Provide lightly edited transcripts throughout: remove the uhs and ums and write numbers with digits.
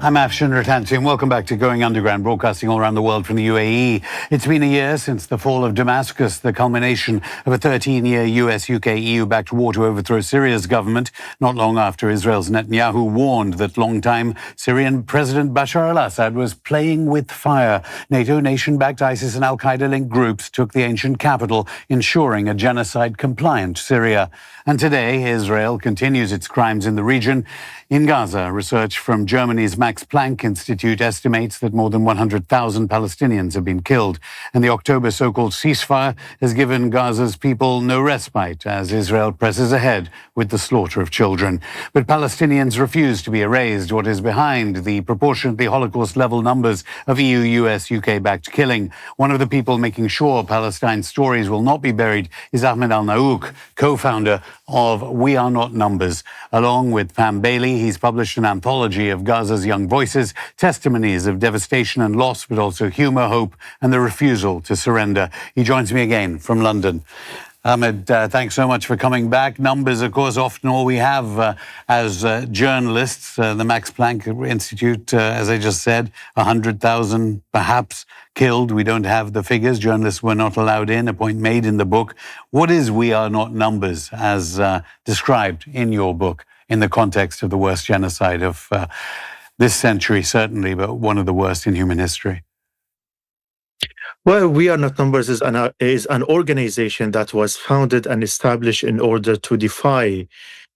I'm Afshin Rattansi, and welcome back to Going Underground, broadcasting all around the world from the UAE. It's been a year since the fall of Damascus, the culmination of a 13-year US-UK EU-backed war to overthrow Syria's government, not long after Israel's Netanyahu warned that longtime Syrian President Bashar al-Assad was playing with fire. NATO nation-backed ISIS and al-Qaeda-linked groups took the ancient capital, ensuring a genocide-compliant Syria. And today, Israel continues its crimes in the region. In Gaza, research from Germany's Max Planck Institute estimates that more than 100,000 Palestinians have been killed. And the October so-called ceasefire has given Gaza's people no respite as Israel presses ahead with the slaughter of children. But Palestinians refuse to be erased. What is behind the proportionately Holocaust-level numbers of EU, US, UK-backed killing? One of the people making sure Palestine's stories will not be buried is Ahmed Alnaouq, co-founder of We Are Not Numbers. Along with Pam Bailey, he's published an anthology of Gaza's young voices, testimonies of devastation and loss, but also humour, hope, and the refusal to surrender. He joins me again from London. Ahmed, thanks so much for coming back. Numbers, of course, often all we have as journalists. The Max Planck Institute, as I just said, 100,000 perhaps killed. We don't have the figures. Journalists were not allowed in, a point made in the book. What is We Are Not Numbers, as described in your book, in the context of the worst genocide of this century, certainly, but one of the worst in human history? Well, We Are Not Numbers is an organization that was founded and established in order to defy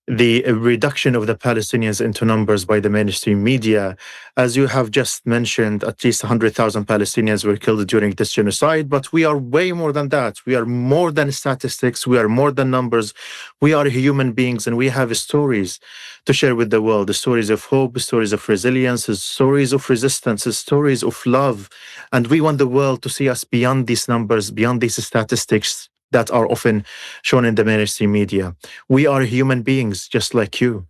the reduction of the Palestinians into numbers by the mainstream media. As you have just mentioned, at least 100,000 Palestinians were killed during this genocide, but we are way more than that. We are more than statistics. We are more than numbers. We are human beings, and we have stories to share with the world, the stories of hope, stories of resilience, stories of resistance, stories of love. And we want the world to see us beyond these numbers, beyond these statistics that are often shown in the mainstream media. We are human beings just like you.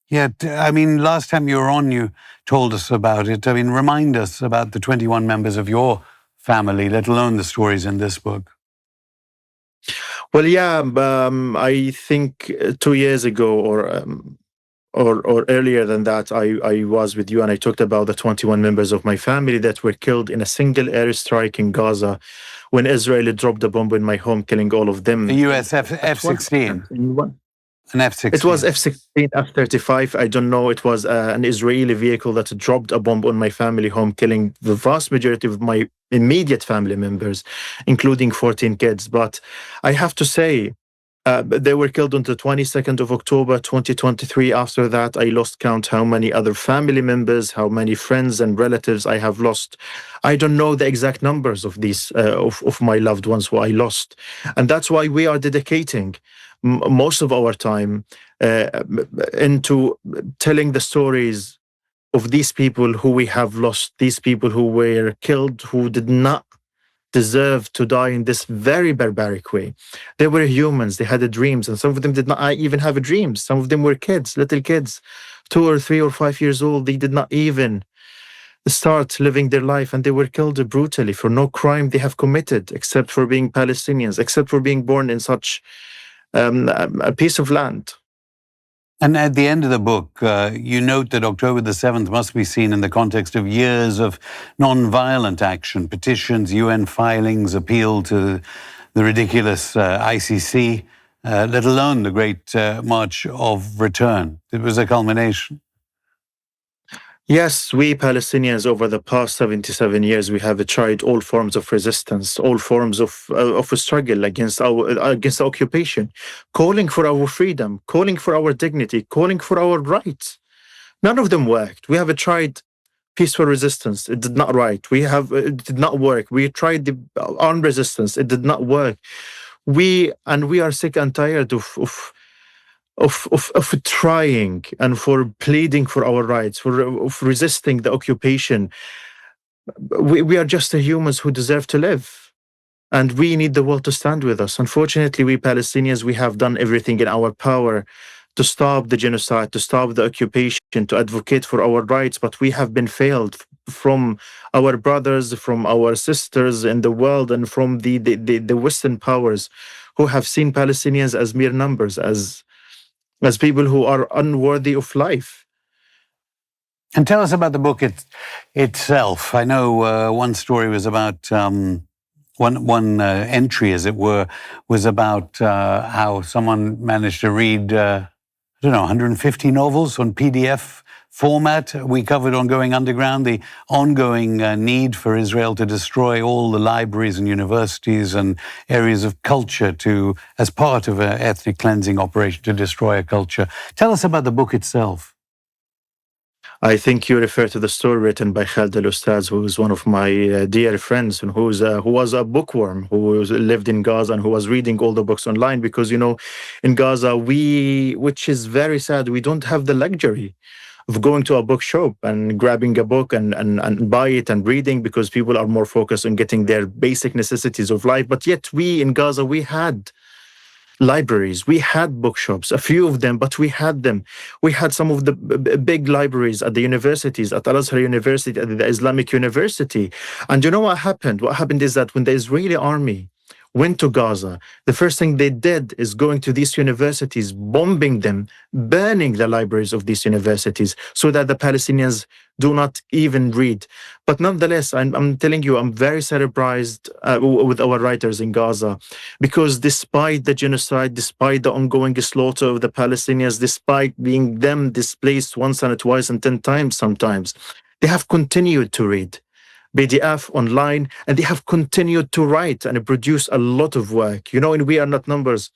Yeah, I mean, last time you were on, you told us about it. I mean, remind us about the 21 members of your family, let alone the stories in this book. Well, yeah, I think 2 years ago or earlier than that, I was with you and I talked about the 21 members of my family that were killed in a single airstrike in Gaza when Israel dropped a bomb in my home, killing all of them. The US F-16. An F-16. It was F-16, F-35. I don't know. It was an Israeli vehicle that dropped a bomb on my family home, killing the vast majority of my immediate family members, including 14 kids. But I have to say, they were killed on the 22nd of October, 2023. After that, I lost count how many other family members, how many friends and relatives I have lost. I don't know the exact numbers of these, of my loved ones who I lost. And that's why we are dedicating most of our time into telling the stories of these people who we have lost, these people who were killed, who did not deserve to die in this very barbaric way. They were humans, they had dreams, and some of them did not even have dreams. Some of them were kids, little kids, 2 or 3 or 5 years old. They did not even start living their life, and they were killed brutally for no crime they have committed, except for being Palestinians, except for being born in such a piece of land. And at the end of the book, you note that October the 7th must be seen in the context of years of non-violent action, petitions, UN filings, appeal to the ridiculous ICC, let alone the Great March of Return. It was a culmination. Yes, we Palestinians over the past 77 years, we have tried all forms of resistance, all forms of struggle against the occupation, calling for our freedom, calling for our dignity, calling for our rights. None of them worked. We have tried peaceful resistance. It did not work. It did not work. We tried the armed resistance. It did not work. We are sick and tired of trying and for pleading for our rights, of resisting the occupation. We are just humans who deserve to live. And we need the world to stand with us. Unfortunately, we Palestinians, we have done everything in our power to stop the genocide, to stop the occupation, to advocate for our rights, but we have been failed from our brothers, from our sisters in the world, and from the Western powers who have seen Palestinians as mere numbers, as people who are unworthy of life. And tell us about the book itself. I know one story was about one entry, as it were, was about how someone managed to read, I don't know, 150 novels on PDF format. We covered on Going Underground the ongoing need for Israel to destroy all the libraries and universities and areas of culture as part of an ethnic cleansing operation to destroy a culture. Tell us about the book itself. I think you refer to the story written by Khaled Al-Ustaz, who is one of my dear friends, and who was a bookworm, lived in Gaza and who was reading all the books online. Because, in Gaza, which is very sad, we don't have the luxury of going to a bookshop and grabbing a book and buy it and reading, because people are more focused on getting their basic necessities of life. But yet we in Gaza, we had libraries, we had bookshops, a few of them, but we had them. We had some of the big libraries at the universities, at Al-Azhar University, at the Islamic University. And you know what happened? What happened is that when the Israeli army went to Gaza, the first thing they did is going to these universities, bombing them, burning the libraries of these universities, so that the Palestinians do not even read. But nonetheless, I'm telling you, I'm very surprised with our writers in Gaza, because despite the genocide, despite the ongoing slaughter of the Palestinians, despite being them displaced once and twice and 10 times sometimes, they have continued to read PDF online, and they have continued to write and produce a lot of work. In We Are Not Numbers,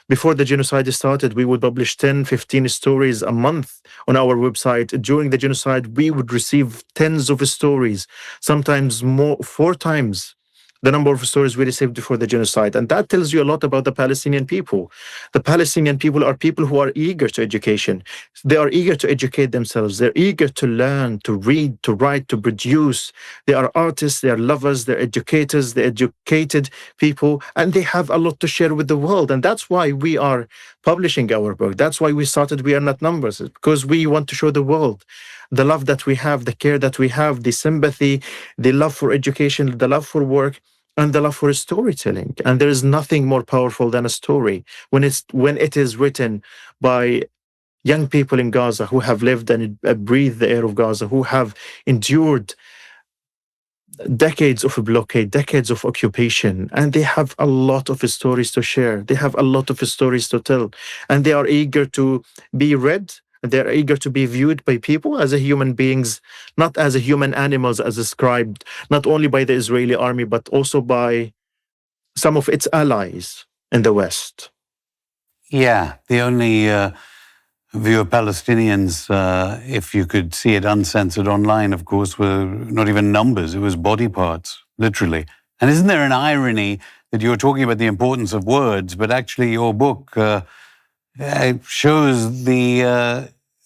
before the genocide started, we would publish 10, 15 stories a month on our website. During the genocide, we would receive tens of stories, sometimes more, 4 times the number of stories we received before the genocide. And that tells you a lot about the Palestinian people. The Palestinian people are people who are eager to education. They are eager to educate themselves. They're eager to learn, to read, to write, to produce. They are artists, they are lovers, they're educators, they're educated people, and they have a lot to share with the world. And that's why we are publishing our book. That's why we started We Are Not Numbers, because we want to show the world the love that we have, the care that we have, the sympathy, the love for education, the love for work, and the love for storytelling. And there is nothing more powerful than a story when it is written by young people in Gaza who have lived and breathed the air of Gaza, who have endured decades of blockade, decades of occupation, and they have a lot of stories to share. They have a lot of stories to tell, and they are eager to be read. They're eager to be viewed by people as a human beings, not as a human animals, as described not only by the Israeli army, but also by some of its allies in the West. Yeah, the only view of Palestinians, if you could see it uncensored online, of course, were not even numbers. It was body parts, literally. And isn't there an irony that you're talking about the importance of words, but actually your book shows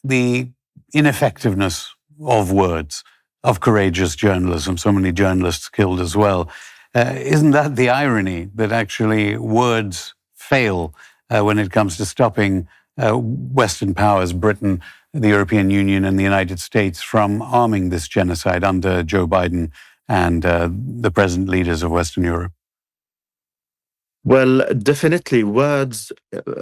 the ineffectiveness of words, of courageous journalism, so many journalists killed as well. Isn't that the irony, that actually words fail when it comes to stopping Western powers, Britain, the European Union and the United States, from arming this genocide under Joe Biden and the present leaders of Western Europe? Well, definitely words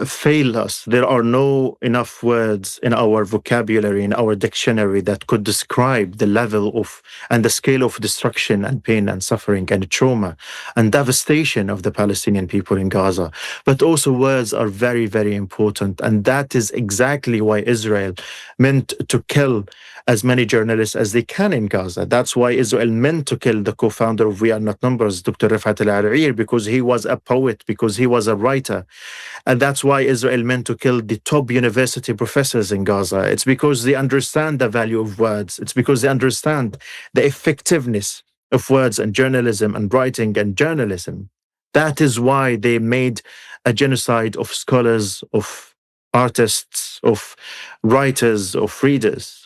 fail us. There are no enough words in our vocabulary, in our dictionary, that could describe the level of and the scale of destruction and pain and suffering and trauma and devastation of the Palestinian people in Gaza. But also words are very, very important. And that is exactly why Israel meant to kill as many journalists as they can in Gaza. That's why Israel meant to kill the co-founder of We Are Not Numbers, Dr. Rifat Al-Arir, because he was a poet, because he was a writer. And that's why Israel meant to kill the top university professors in Gaza. It's because they understand the value of words. It's because they understand the effectiveness of words and journalism and writing and journalism. That is why they made a genocide of scholars, of artists, of writers, of readers.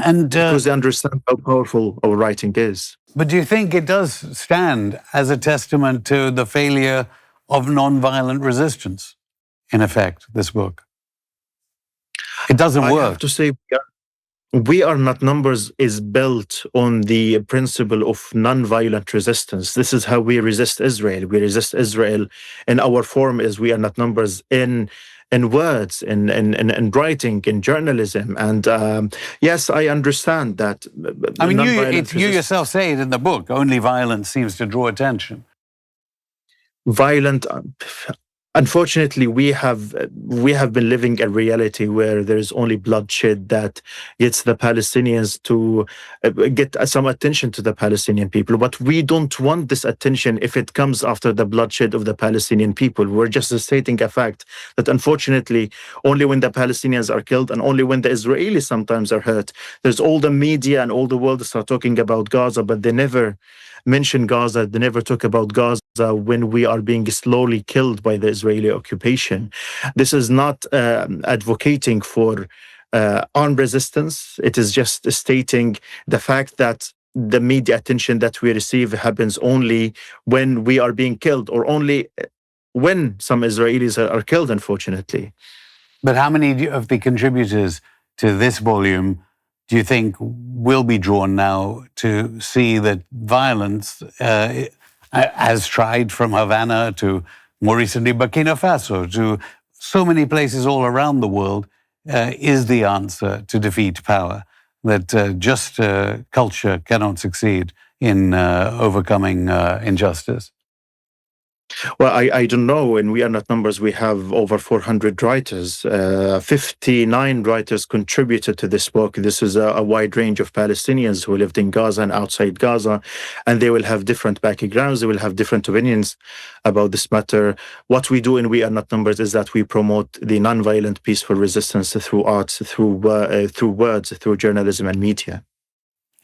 And because they understand how powerful our writing is. But do you think it does stand as a testament to the failure of nonviolent resistance, in effect, this book? It doesn't work. I have to say, We Are Not Numbers is built on the principle of nonviolent resistance. This is how we resist Israel. We resist Israel, and our form is We Are Not Numbers in in words, in writing, in journalism. And yes, I understand that. I mean, Nonviolent you yourself say it in the book, only violence seems to draw attention. Violent. Unfortunately, we have been living a reality where there is only bloodshed that gets the Palestinians to get some attention to the Palestinian people. But we don't want this attention if it comes after the bloodshed of the Palestinian people. We're just stating a fact that unfortunately, only when the Palestinians are killed and only when the Israelis sometimes are hurt, there's all the media and all the world start talking about Gaza, but they never mention Gaza. They never talk about Gaza when we are being slowly killed by the Israeli occupation. This is not advocating for armed resistance. It is just stating the fact that the media attention that we receive happens only when we are being killed, or only when some Israelis are killed, unfortunately. But how many of the contributors to this volume do you think will be drawn now to see that violence, as tried from Havana to more recently Burkina Faso to so many places all around the world, is the answer to defeat power, that just culture cannot succeed in overcoming injustice? Well, I don't know. In We Are Not Numbers, we have over 400 writers. 59 writers contributed to this book. This is a wide range of Palestinians who lived in Gaza and outside Gaza, and they will have different backgrounds. They will have different opinions about this matter. What we do in We Are Not Numbers is that we promote the nonviolent, peaceful resistance through arts, through words, through journalism and media.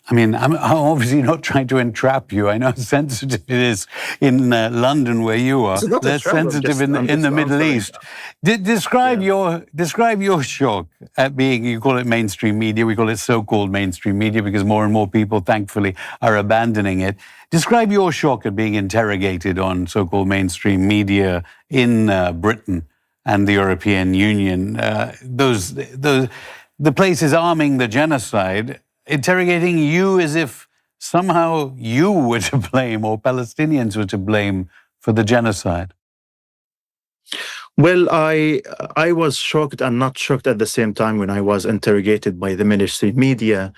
I mean, I'm obviously not trying to entrap you. I know how sensitive it is in London, where you are. Less sensitive in the Middle East. Describe your shock at being, you call it mainstream media, we call it so-called mainstream media because more and more people, thankfully, are abandoning it. Describe your shock at being interrogated on so-called mainstream media in Britain and the European Union. The places arming the genocide, interrogating you as if somehow you were to blame or Palestinians were to blame for the genocide. Well, I was shocked and not shocked at the same time when I was interrogated by the mainstream media.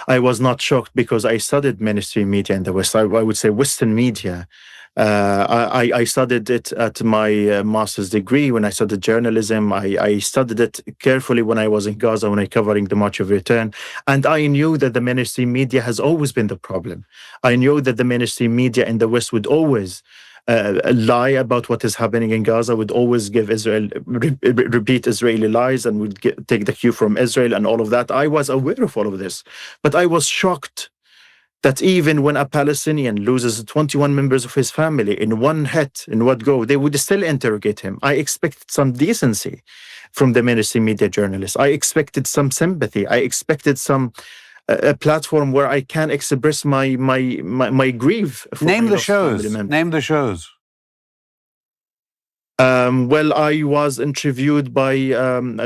I was not shocked because I studied mainstream media in the West. I would say Western media. I studied it at my master's degree when I studied journalism. I studied it carefully when I was in Gaza, when I covering the March of Return. And I knew that the mainstream media has always been the problem. I knew that the mainstream media in the West would always lie about what is happening in Gaza, would always give Israel, repeat Israeli lies, and would take the cue from Israel and all of that. I was aware of all of this, but I was shocked that even when a Palestinian loses 21 members of his family in one hit, in one go, they would still interrogate him. I expected some decency from the mainstream media journalists. I expected some sympathy. I expected some a platform where I can express my grief. Name the shows. Name the shows. Well, I was interviewed by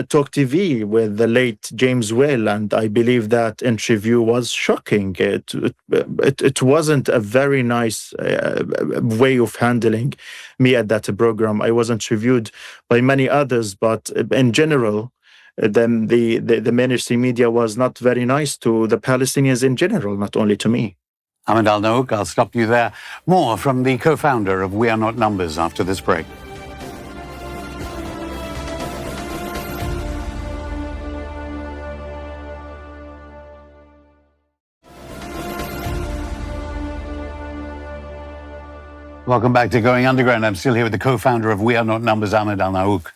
Talk TV with the late James Will, and I believe that interview was shocking. It wasn't a very nice way of handling me at that program. I was interviewed by many others, but in general, then the mainstream media was not very nice to the Palestinians in general, not only to me. Ahmed Alnaouq, I'll stop you there. More from the co-founder of We Are Not Numbers after this break. Welcome back to Going Underground. I'm still here with the co-founder of We Are Not Numbers, Ahmed Alnaouq.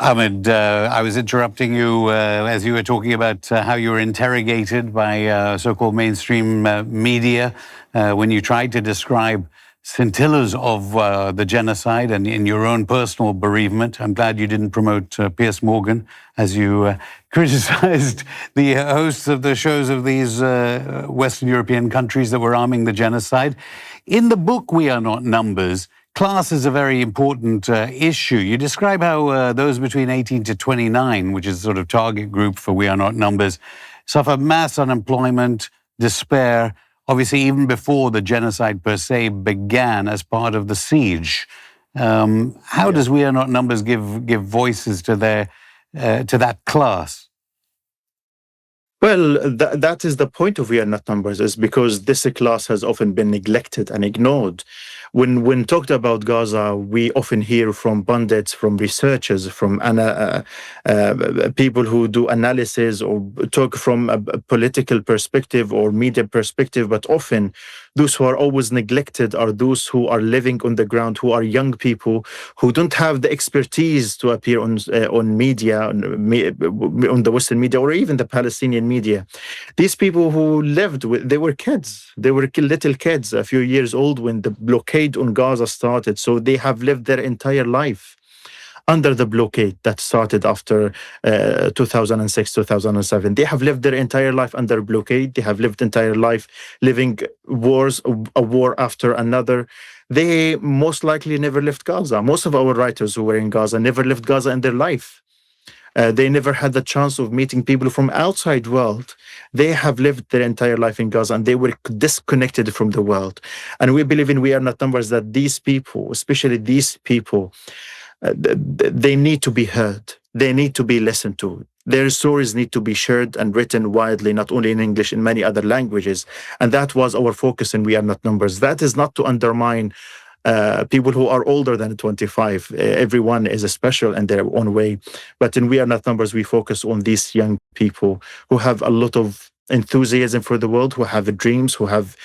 Ahmed, I was interrupting you as you were talking about how you were interrogated by so-called mainstream media when you tried to describe scintillas of the genocide and in your own personal bereavement. I'm glad you didn't promote Piers Morgan as you criticized the hosts of the shows of these Western European countries that were arming the genocide. In the book, We Are Not Numbers, class is a very important issue. You describe how those between 18 to 29, which is a sort of target group for We Are Not Numbers, suffer mass unemployment, despair, obviously even before the genocide per se began as part of the siege. How does We Are Not Numbers give voices to that class? Well, that is the point of We Are Not Numbers, is because this class has often been neglected and ignored. When talked about Gaza, we often hear from pundits, from researchers, from people who do analysis or talk from a political perspective or media perspective, but often those who are always neglected are those who are living on the ground, who are young people, who don't have the expertise to appear on media, on the Western media, or even the Palestinian media. These people who lived they were kids. They were little kids, a few years old when the blockade on Gaza started. So they have lived their entire life under the blockade that started after 2006, 2007. They have lived their entire life under blockade. They have lived entire life living wars, a war after another. They most likely never left Gaza. Most of our writers who were in Gaza never left Gaza in their life. They never had the chance of meeting people from outside world. They have lived their entire life in Gaza and they were disconnected from the world. And we believe in We Are Not Numbers that these people, especially these people, they need to be heard. They need to be listened to. Their stories need to be shared and written widely, not only in English, in many other languages. And that was our focus in We Are Not Numbers. That is not to undermine people who are older than 25. Everyone is special in their own way. But in We Are Not Numbers, we focus on these young people who have a lot of enthusiasm for the world, who have dreams, who have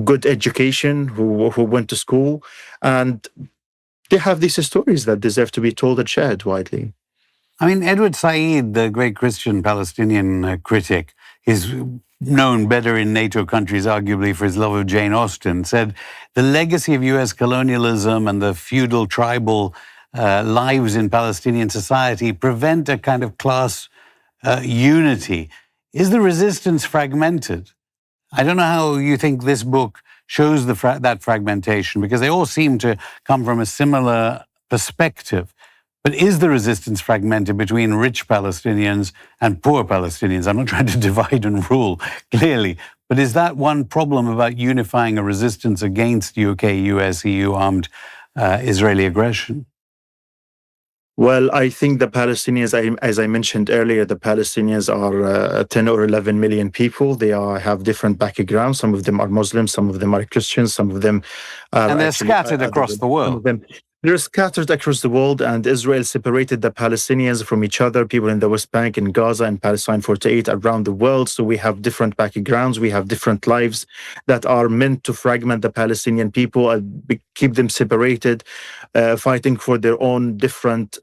good education, who went to school. And they have these stories that deserve to be told and shared widely. I mean, Edward Said, the great Christian Palestinian critic, is known better in NATO countries, arguably, for his love of Jane Austen, said the legacy of US colonialism and the feudal tribal lives in Palestinian society prevent a kind of class unity. Is the resistance fragmented? I don't know how you think this book shows that fragmentation, because they all seem to come from a similar perspective. But is the resistance fragmented between rich Palestinians and poor Palestinians? I'm not trying to divide and rule, clearly. But is that one problem about unifying a resistance against UK, US, EU armed Israeli aggression? Well, I think the Palestinians, as I mentioned earlier, the Palestinians are 10 or 11 million people. They have different backgrounds. Some of them are Muslims, some of them are Christians, some of them are... And they're scattered across the world. They're scattered across the world, and Israel separated the Palestinians from each other, people in the West Bank, in Gaza, and Palestine 48, around the world. So we have different backgrounds, we have different lives that are meant to fragment the Palestinian people and keep them separated, fighting for their own different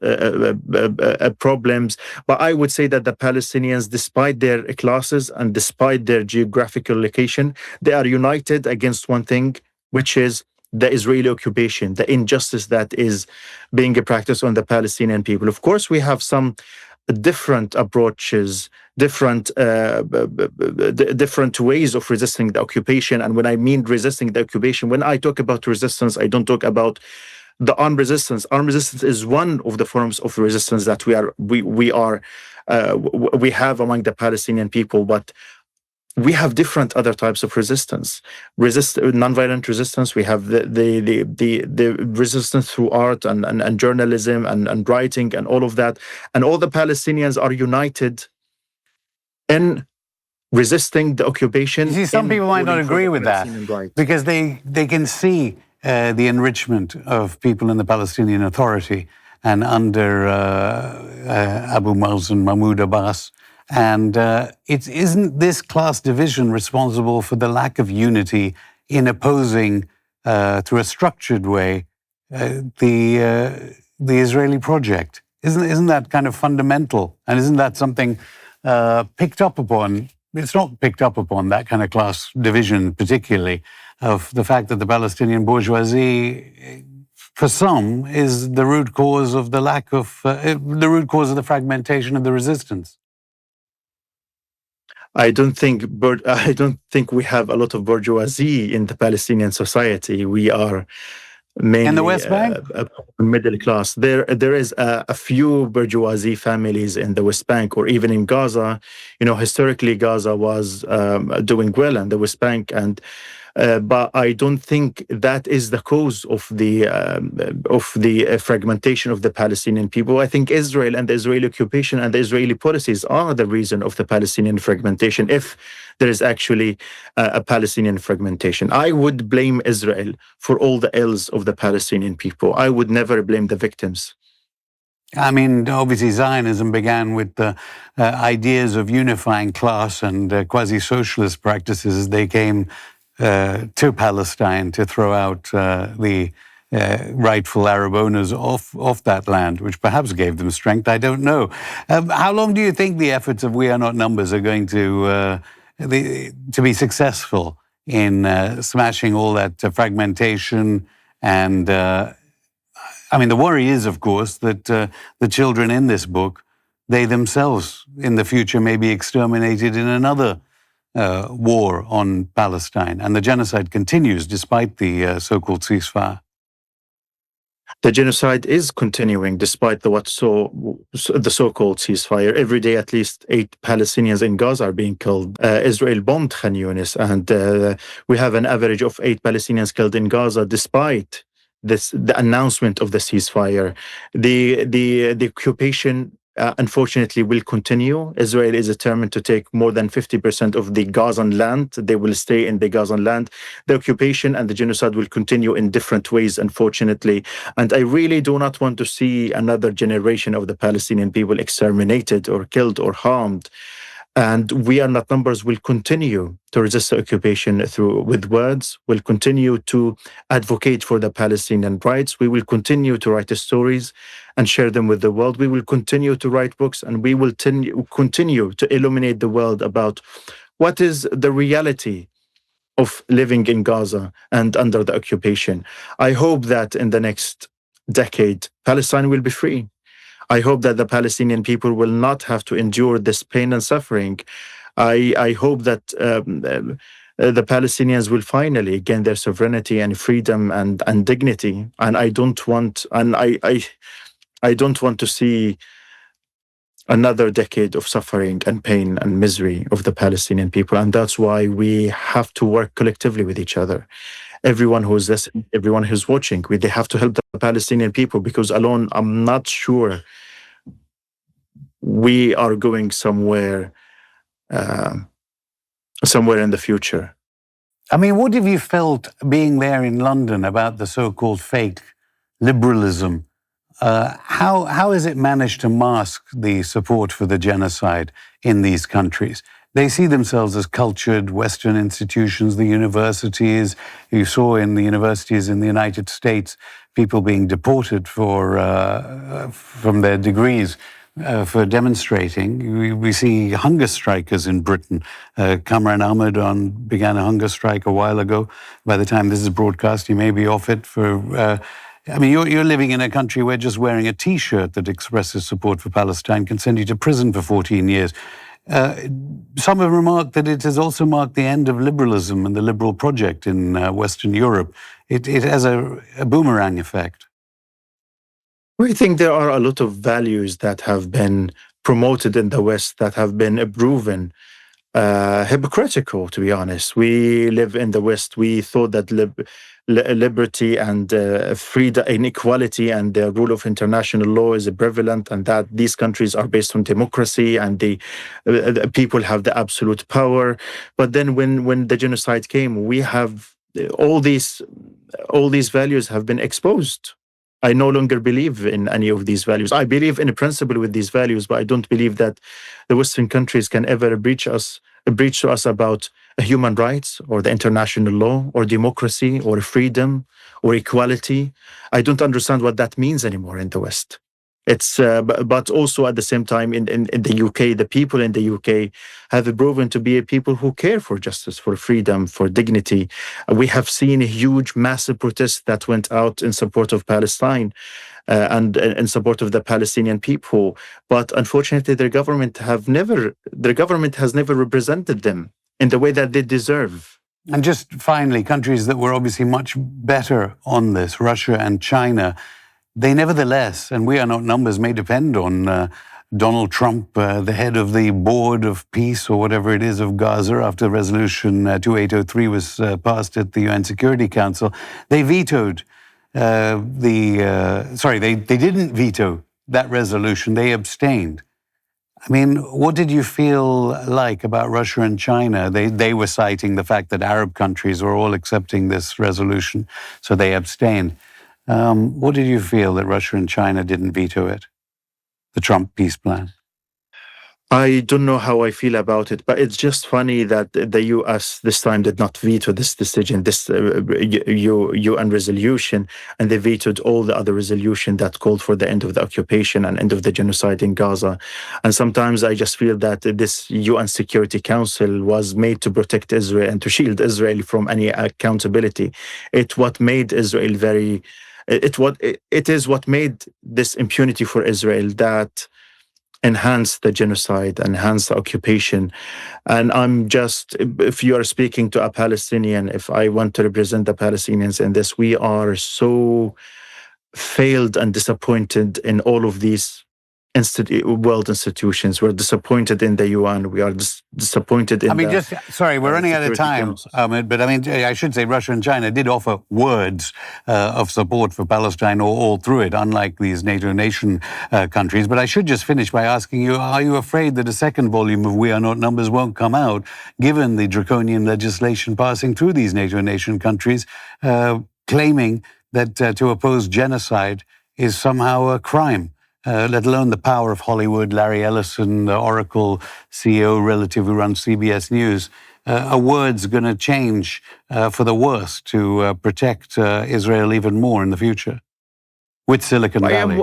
problems. But I would say that the Palestinians, despite their classes and despite their geographical location, they are united against one thing, which is the Israeli occupation, the injustice that is being practiced on the Palestinian people. Of course, we have some different approaches, different ways of resisting the occupation. And when I mean resisting the occupation, when I talk about resistance, I don't talk about the armed resistance. Armed resistance is one of the forms of resistance that we have among the Palestinian people, but we have different other types of resistance. Nonviolent resistance. We have the resistance through art and journalism and writing and all of that. And all the Palestinians are united in resisting the occupation. You see, some people might not agree with that because they can see the enrichment of people in the Palestinian Authority and under Abu Mazen Mahmoud Abbas. And isn't this class division responsible for the lack of unity in opposing, through a structured way, the Israeli project? Isn't that kind of fundamental? And isn't that something picked up upon? It's not picked up upon, that kind of class division, particularly, of the fact that the Palestinian bourgeoisie, for some, is the root cause of the the fragmentation of the resistance. I don't think we have a lot of bourgeoisie in the Palestinian society. We are mainly in the West Bank, middle class. There is a few bourgeoisie families in the West Bank, or even in Gaza. You know, historically Gaza was doing well, and the West Bank, and But I don't think that is the cause of the fragmentation of the Palestinian people. I think Israel and the Israeli occupation and the Israeli policies are the reason of the Palestinian fragmentation, if there is actually a Palestinian fragmentation. I would blame Israel for all the ills of the Palestinian people. I would never blame the victims. I mean, obviously Zionism began with the ideas of unifying class and quasi-socialist practices as they came to Palestine to throw out the rightful Arab owners off that land, which perhaps gave them strength. I don't know. How long do you think the efforts of We Are Not Numbers are going to be successful in smashing all that fragmentation and I mean, the worry is, of course, that the children in this book, they themselves in the future may be exterminated in another war on Palestine. And the genocide continues despite the so-called ceasefire. The genocide is continuing despite the so-called ceasefire. Every day, at least 8 Palestinians in Gaza are being killed. Israel bombed Khan Yunis, and we have an average of 8 Palestinians killed in Gaza despite the announcement of the ceasefire. The occupation, unfortunately, will continue. Israel is determined to take more than 50% of the Gazan land. They will stay in the Gazan land. The occupation and the genocide will continue in different ways, unfortunately. And I really do not want to see another generation of the Palestinian people exterminated or killed or harmed. And We Are Not Numbers will continue to resist the occupation with words. We'll continue to advocate for the Palestinian rights. We will continue to write the stories and share them with the world. We will continue to write books, and we will continue to illuminate the world about what is the reality of living in Gaza and under the occupation. I hope that in the next decade, Palestine will be free. I hope that the Palestinian people will not have to endure this pain and suffering. I hope that the Palestinians will finally gain their sovereignty and freedom and dignity. And I don't want to see another decade of suffering and pain and misery of the Palestinian people. And that's why we have to work collectively with each other. Everyone who's listening, everyone who's watching, they have to help the Palestinian people, because alone, I'm not sure we are going somewhere in the future. I mean, what have you felt being there in London about the so-called fake liberalism? How has it managed to mask the support for the genocide in these countries? They see themselves as cultured Western institutions, the universities. You saw in the universities in the United States people being deported from their degrees for demonstrating. We see hunger strikers in Britain. Kamran Ahmed began a hunger strike a while ago. By the time this is broadcast, he may be off it for... I mean, you're living in a country where just wearing a T-shirt that expresses support for Palestine can send you to prison for 14 years. Some have remarked that it has also marked the end of liberalism and the liberal project in Western Europe. It has a boomerang effect. We think there are a lot of values that have been promoted in the West that have been proven hypocritical, to be honest. We live in the West. We thought that liberty and freedom, inequality, and the rule of international law is prevalent, and that these countries are based on democracy, and the people have the absolute power. But then, when the genocide came, we have all these values have been exposed. I no longer believe in any of these values. I believe in a principle with these values, but I don't believe that the Western countries can ever breach to us about human rights or the international law or democracy or freedom or equality. I don't understand what that means anymore in the West. It's but also at the same time in the UK, the people in the UK have proven to be a people who care for justice, for freedom, for dignity. We have seen a huge, massive protest that went out in support of Palestine and in support of the Palestinian people. But unfortunately, their government has never represented them in the way that they deserve. And just finally, countries that were obviously much better on this, Russia and China, they nevertheless, and We Are Not Numbers may depend on Donald Trump, the head of the Board of Peace or whatever it is of Gaza, after Resolution 2803 was passed at the UN Security Council, they vetoed they didn't veto that resolution. They abstained. I mean, what did you feel like about Russia and China? They were citing the fact that Arab countries were all accepting this resolution, so they abstained. What did you feel that Russia and China didn't veto it, the Trump peace plan? I don't know how I feel about it, but it's just funny that the U.S. this time did not veto this decision, this UN resolution, and they vetoed all the other resolution that called for the end of the occupation and end of the genocide in Gaza. And sometimes I just feel that this UN Security Council was made to protect Israel and to shield Israel from any accountability. It is what made this impunity for Israel that enhance the genocide, enhance the occupation. And I'm just, if you are speaking to a Palestinian, if I want to represent the Palestinians in this, we are so failed and disappointed in all of these world institutions. We're disappointed in the UN. We are disappointed in we're running out of time, Ahmed, but I should say Russia and China did offer words of support for Palestine all through it, unlike these NATO nation countries. But I should just finish by asking you, are you afraid that a second volume of We Are Not Numbers won't come out, given the draconian legislation passing through these NATO nation countries, claiming that to oppose genocide is somehow a crime? Let alone the power of Hollywood, Larry Ellison, the Oracle CEO relative who runs CBS News. Are words going to change for the worse to protect Israel even more in the future with Silicon Valley?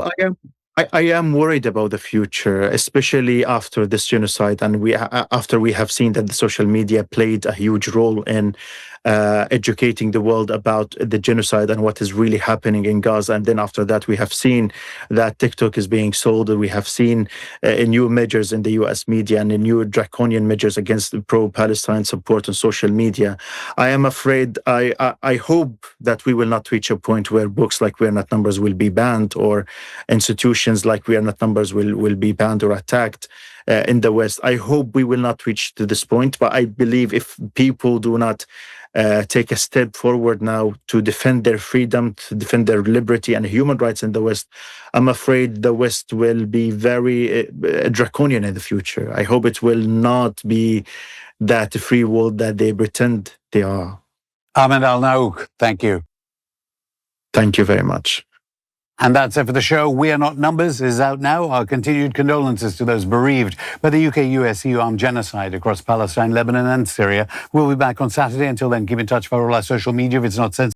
I am worried about the future, especially after this genocide, and after we have seen that the social media played a huge role in educating the world about the genocide and what is really happening in Gaza. And then after that, we have seen that TikTok is being sold. We have seen new measures in the US media and new draconian measures against the pro-Palestine support on social media. I am afraid, I hope that we will not reach a point where books like We Are Not Numbers will be banned, or institutions like We Are Not Numbers will be banned or attacked in the West. I hope we will not reach to this point, but I believe if people do not take a step forward now to defend their freedom, to defend their liberty and human rights in the West, I'm afraid the West will be very draconian in the future. I hope it will not be that free world that they pretend they are. Ahmed Alnaouq, thank you. Thank you very much. And that's it for the show. We Are Not Numbers is out now. Our continued condolences to those bereaved by the UK-US-EU armed genocide across Palestine, Lebanon and Syria. We'll be back on Saturday. Until then, keep in touch via all our social media if it's not censored.